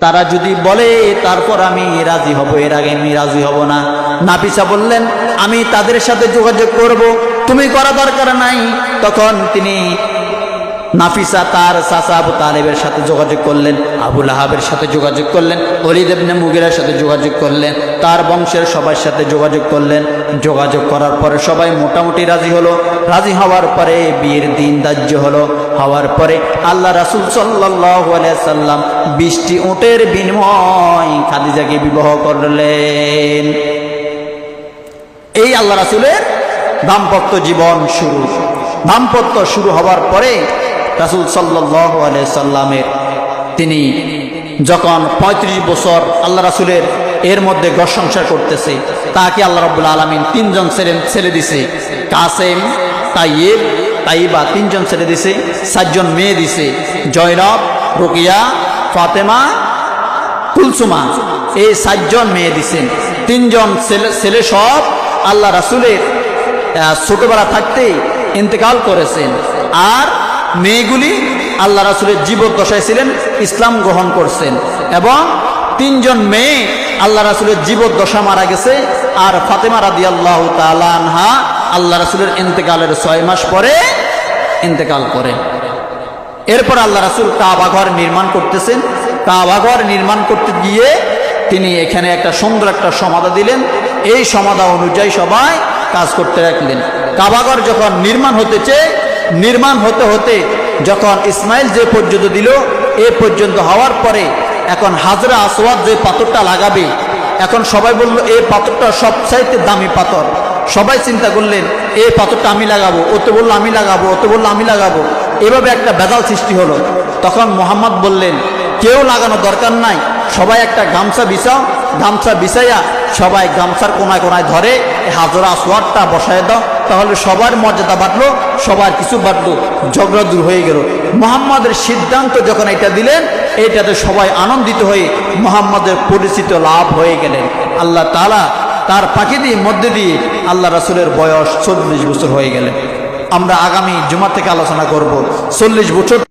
তারা যদি বলে তারপর আমি রাজি হব, এর আগে আমি রাজি হব না। নাফিসা বললেন আমি তাদের সাথে যোগাযোগ করব, তুমি করা দরকার নাই। তখন তিনি নাফিসা তার চাচা আবু তালেবের সাথে যোগাযোগ করলেন, আবু লাহাবের সাথে যোগাযোগ করলেন, ওলীদ ইবনে মুগীরার সাথে যোগাযোগ করলেন, তার বংশের সবার সাথে যোগাযোগ করলেন। যোগাযোগ করার পরে সবাই মোটামুটি রাজি হলো। রাজি হওয়ার পরে বিয়ের দিন ধার্য হলো। হওয়ার পরে আল্লাহ রাসূল সাল্লাল্লাহু আলাইহি সাল্লাম 20টি উটের বিনিময়ে খাদিজাকে বিবাহ করলেন। এই আল্লাহ রাসূলের দাম্পত্য জীবন শুরু। দাম্পত্য শুরু হওয়ার পরে রাসূল সাল্লাল্লাহু আলাইহি সাল্লামের তিনি যখন 35 বছর আল্লাহ রাসূলের এর মধ্যে ঘর সংসার করতেছে, তাকে আল্লাহ রাব্বুল আলামিন 3 জন ছেলে দিছে। কাসেম, তাইয়েব, তাইবা 3 জন ছেলে দিছে, 7 জন মেয়ে দিছে। জয়নব, রুকিয়া, ফাতেমা, কুলসুমা, এই 7 জন মেয়ে দিছেন। 3 জন ছেলে সব আল্লাহ রাসূলের ছোটবেলা থাকতে ইন্তেকাল করেছেন। আর মেয়েগুলি আল্লাহ রাসূলের জীবদ্দশায় ছিলেন, ইসলাম গ্রহণ করছেন। এবং 3 জন মেয়ে আল্লাহ রাসূলের জীবদ্দশা মারা গেছে। আর ফাতেমা রাদিয়াল্লাহু তাআলা আনহা আল্লাহ রাসূলের ইন্তেকালের 6 মাস পরে ইন্তেকাল করেন। এরপর আল্লাহ রাসূল কাবা ঘর নির্মাণ করতেছেন। কাবা ঘর নির্মাণ করতে গিয়ে তিনি এখানে একটা সুন্দর একটা সমাধা দিলেন। এই সমাধা অনুযায়ী সবাই কাজ করতে রাখলেন। কাবা ঘর যখন নির্মাণ নির্মাণ হতে হতে যখন ইসমাইল যে পর্যন্ত দিল, এ পর্যন্ত হওয়ার পরে এখন হাজরা আসওয়াদ যে পাথরটা লাগাবে, এখন সবাই বলল এই পাথরটা সবচাইতে দামি পাথর। সবাই চিন্তা করলেন এই পাথরটা আমি লাগাবো, ও তো বললো আমি লাগাবো, ও তো বললো আমি লাগাবো। এভাবে একটা ভেজাল সৃষ্টি হলো। তখন মুহাম্মদ বললেন কেউ লাগানো দরকার নাই, সবাই একটা গামছা বিছাও। গামছা বিছাইয়া সবাই গামছার কোনায় কোনায় ধরে হাজরা আসওয়াদটা বসায় দাও, তাহলে সবার মর্যাদা বাড়লো, সবার কিছু বাড়লো, ঝগড়া দূর হয়ে গেল। মুহাম্মাদের সিদ্ধান্ত যখন এটা দিলেন, এইটাতে সবাই আনন্দিত হয়ে মুহাম্মাদের পরিচিত লাভ হয়ে গেলেন। আল্লাহ তাআলা তার পাখিদের মধ্যে দিয়ে আল্লাহ রাসূলের বয়স 40 বছর হয়ে গেলেন। আমরা আগামী জুমা থেকে আলোচনা করব 40 বছর